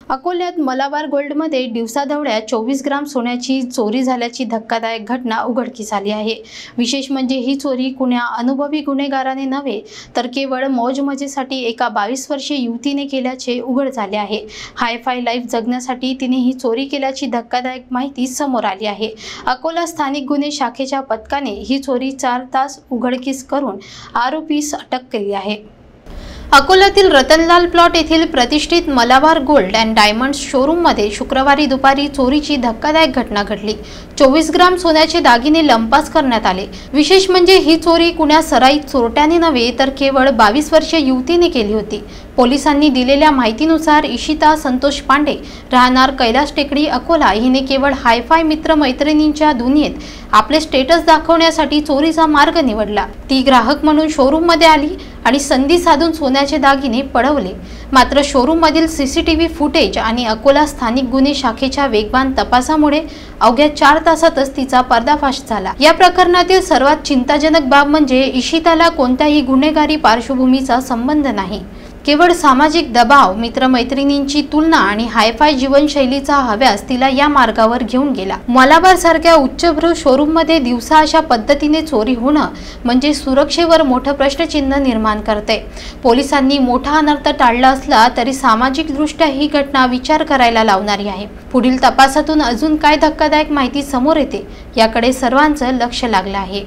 अकोल्यात मलाबार गोल्डमध्ये दिवसाढवळ्या 24 ग्राम सोन्याची चोरी झाल्याची धक्कादायक घटना उघडकीस आली आहे। विशेष म्हणजे ही चोरी कुण्या अनुभवी गुन्हेगाराने नव्हे तर केवळ मौज मजेसाठी एका 22 वर्षीय युवतीने केल्याचे उघड झाले आहे। हायफाय लाईफ जगण्यासाठी तिने ही चोरी केल्याची धक्कादायक माहिती समोर आली आहे। अकोला स्थानिक गुन्हे शाखेच्या पथकाने ही चोरी 4 तास उघडकीस करून आरोपीस अटक केली आहे। अकोल्यातील रतनलाल प्लॉट येथील प्रतिष्ठित Malabar gold and diamonds showroom मध्ये शुक्रवारी दुपारी चोरीची धक्कादायक घटना घडली। 24 ग्राम सोन्याचे दागिने लंपास करण्यात आले। विशेष म्हणजे ही चोरी कुण्या सराईत चोरट्याने नव्हे तर केवळ 22 वर्षीय युवतीने केली होती। पोलिसांनी दिलेल्या माहितीनुसार इशिता संतोष पांडे राहणार कैलास टेकडी अकोला हिने केवळ हायफाय मित्र मैत्रिणींच्या दुनियेत आपले स्टेटस दाखवण्यासाठी चोरीचा मार्ग निवडला। ती ग्राहक म्हणून शोरूम मध्ये आली आणि संधी साधून सोन्याचे दागिने पळवले। मात्र शोरूम मधील सीसीटीव्ही फुटेज आणि अकोला स्थानिक गुन्हे शाखेच्या वेगवान तपासामुळे अवघ्या 4 तासातच तिचा पर्दाफाश झाला। या प्रकरणातील सर्वात चिंताजनक बाब म्हणजे इशिताला कोणत्याही गुन्हेगारी पार्श्वभूमीचा संबंध नाही। केवळ सामाजिक दबाव, मित्रमैत्रिणींची तुलना आणि हायफाय जीवनशैलीचा हव्यास तिला या मार्गावर घेऊन गेला। मलाबार सारख्या उच्चभ्रू शोरूम मध्ये दिवसा अशा पद्धतीने चोरी होणं म्हणजे सुरक्षेवर मोठं प्रश्नचिन्ह निर्माण करते। पोलिसांनी मोठा अनर्थ टाळला असला तरी सामाजिक दृष्ट्या ही घटना विचार करायला लावणारी आहे। पुढील तपासातून अजून काय धक्कादायक माहिती समोर येते याकडे सर्वांचं लक्ष लागलं आहे।